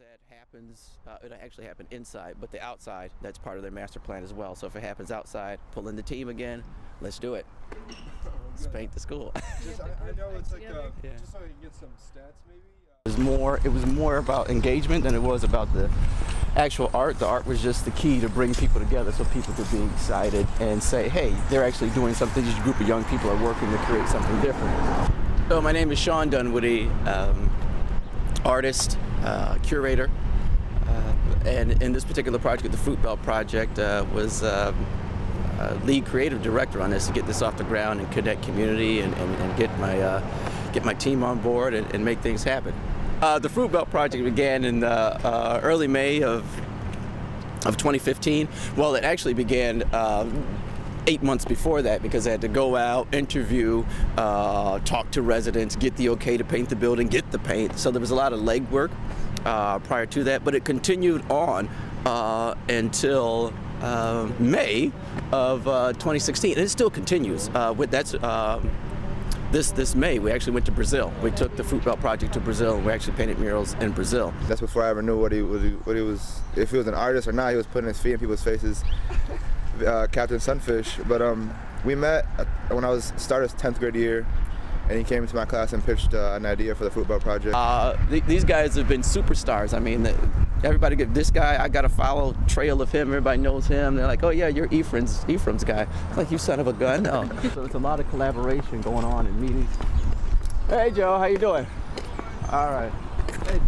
said, it actually happened inside, but the outside, that's part of their master plan as well. So if it happens outside, pull in the team again, let's do it. Let's paint the school. I know it's like, just so I can get some stats maybe? It was more about engagement than it was about the actual art. The art was just the key to bring people together so people could be excited and say, hey, they're actually doing something. This group of young people are working to create something different. So my name is Sean Dunwoody, artist, curator, and in this particular project, the Fruit Belt Project, was lead creative director on this to get this off the ground and connect community and get my team on board and make things happen. The Fruit Belt Project began in early May of 2015. Well, it actually began 8 months before that because I had to go out, interview, talk to residents, get the okay to paint the building, get the paint. So there was a lot of legwork prior to that, but it continued on until May of 2016, and it still continues. This May, we actually went to Brazil. We took the Fruit Belt Project to Brazil, and we actually painted murals in Brazil. That's before I ever knew what he was, if he was an artist or not. He was putting his feet in people's faces, Captain Sunfish. But we met when I was started 10th grade year, and he came into my class and pitched an idea for the Fruit Belt Project. These guys have been superstars. I mean, everybody get this guy. I got a follow trail of him. Everybody knows him. They're like, oh yeah, you're Ephraim's guy. I'm like, you son of a gun. No. So it's a lot of collaboration going on in meetings. Hey Joe, how you doing? All right. Hey.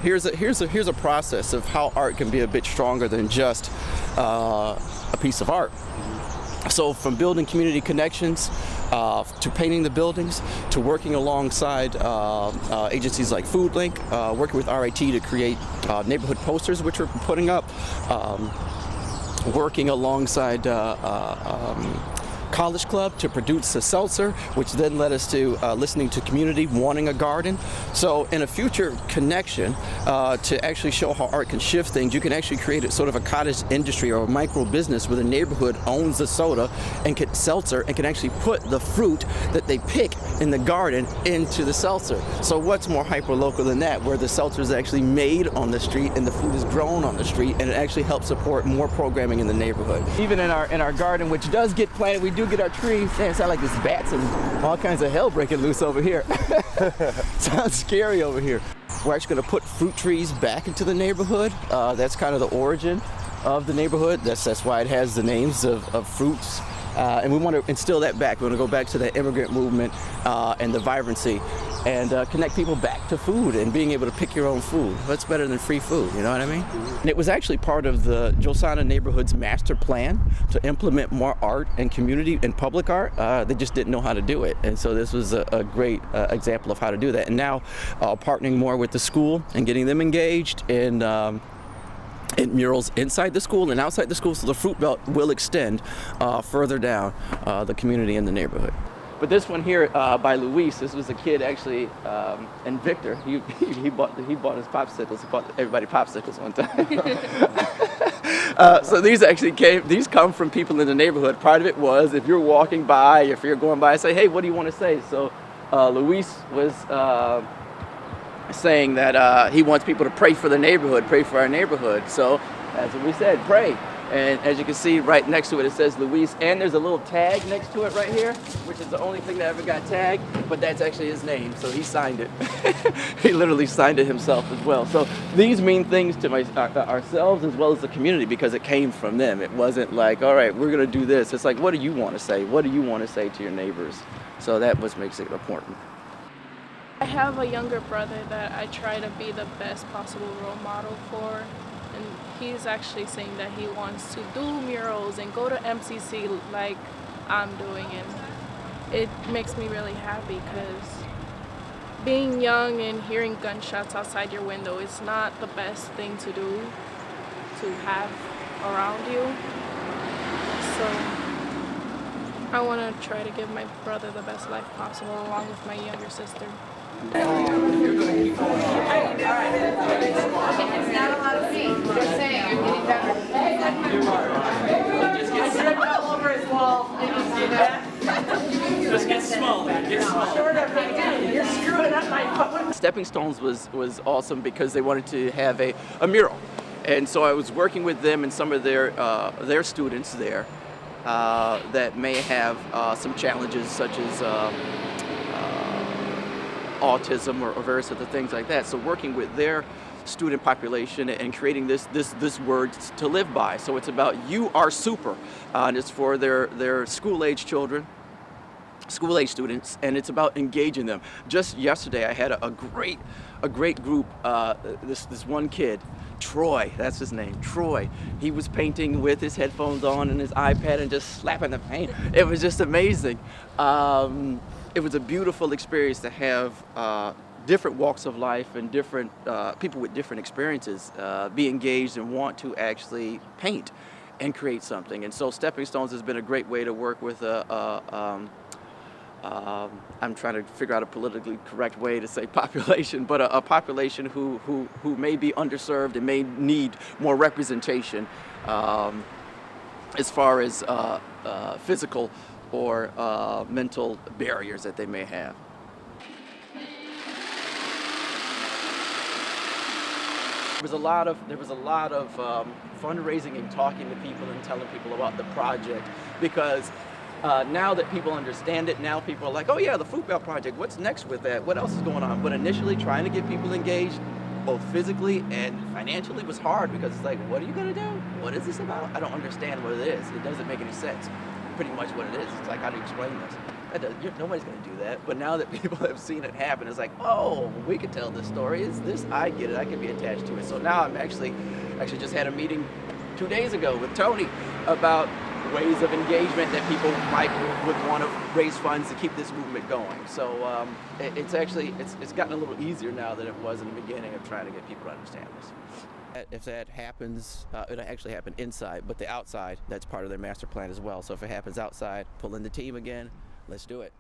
Here's a process of how art can be a bit stronger than just a piece of art. So from building community connections, to painting the buildings, to working alongside agencies like Food Link, working with RIT to create neighborhood posters which we're putting up, working alongside College Club to produce a seltzer, which then led us to listening to community wanting a garden. So in a future connection, to actually show how art can shift things, you can actually create a sort of a cottage industry or a micro business where the neighborhood owns the soda and can seltzer and can actually put the fruit that they pick in the garden into the seltzer. So what's more hyper local than that, where the seltzer is actually made on the street and the food is grown on the street, and it actually helps support more programming in the neighborhood. Even in our garden, which does get planted, we do get our trees. Man, it sounds like there's bats and all kinds of hell breaking loose over here. Sounds scary over here. We're actually going to put fruit trees back into the neighborhood. That's kind of the origin of the neighborhood. That's why it has the names of fruits. And we want to instill that back. We want to go back to that immigrant movement and the vibrancy and connect people back to food and being able to pick your own food. What's better than free food, you know what I mean? And it was actually part of the Josana neighborhood's master plan to implement more art and community and public art. They just didn't know how to do it. And so this was a great example of how to do that. And now partnering more with the school and getting them engaged in murals inside the school and outside the school, so the Fruit Belt will extend further down the community and the neighborhood. But this one here by Luis, this was a kid actually, and Victor, he bought his popsicles. He bought everybody popsicles one time. So these come from people in the neighborhood. Part of it was if you're walking by, if you're going by, say, hey, what do you want to say? So Luis was saying that he wants people to pray for the neighborhood, pray for our neighborhood. So that's what we said, pray. And as you can see right next to it, it says Luis, and there's a little tag next to it right here, which is the only thing that ever got tagged, but that's actually his name, so he signed it. He literally signed it himself as well. So these mean things to ourselves as well as the community because it came from them. It wasn't like, all right, we're gonna do this. It's like, what do you want to say? What do you want to say to your neighbors? So that was makes it important. I have a younger brother that I try to be the best possible role model for, and he's actually saying that he wants to do murals and go to MCC like I'm doing, and it makes me really happy because being young and hearing gunshots outside your window is not the best thing to do, to have around you. So I want to try to give my brother the best life possible along with my younger sister. It's not a lot of feet. Just saying, you're getting better. Just get all over his wall. Just get smaller. Get smaller. You're screwing up my phone. Stepping Stones was awesome because they wanted to have a mural. And so I was working with them and some of their students there that may have some challenges such as autism or various other things like that. So working with their student population and creating this word to live by. So it's about you are super, and it's for their school-age children, school-age students, and it's about engaging them. Just yesterday, I had a great group. This one kid, Troy, that's his name, Troy. He was painting with his headphones on and his iPad and just slapping the paint. It was just amazing. It was a beautiful experience to have different walks of life and different people with different experiences be engaged and want to actually paint and create something. And so Stepping Stones has been a great way to work with I'm trying to figure out a politically correct way to say population, but a population who may be underserved and may need more representation as far as physical or mental barriers that they may have. There was a lot of fundraising and talking to people and telling people about the project, because now that people understand it, now people are like, oh yeah, the Football Project, what's next with that? What else is going on? But initially trying to get people engaged, both physically and financially, was hard, because it's like, what are you gonna do? What is this about? I don't understand what it is. It doesn't make any sense. Pretty much what it is. It's like, how do you explain this? Nobody's gonna do that. But now that people have seen it happen, it's like, oh, we could tell this story. Is this? I get it. I can be attached to it. So now I'm actually just had a meeting 2 days ago with Tony about ways of engagement that people would want to raise funds to keep this movement going. So it's gotten a little easier now than it was in the beginning of trying to get people to understand this. If that happens, it'll actually happen inside, but the outside, that's part of their master plan as well. So if it happens outside, pull in the team again, let's do it.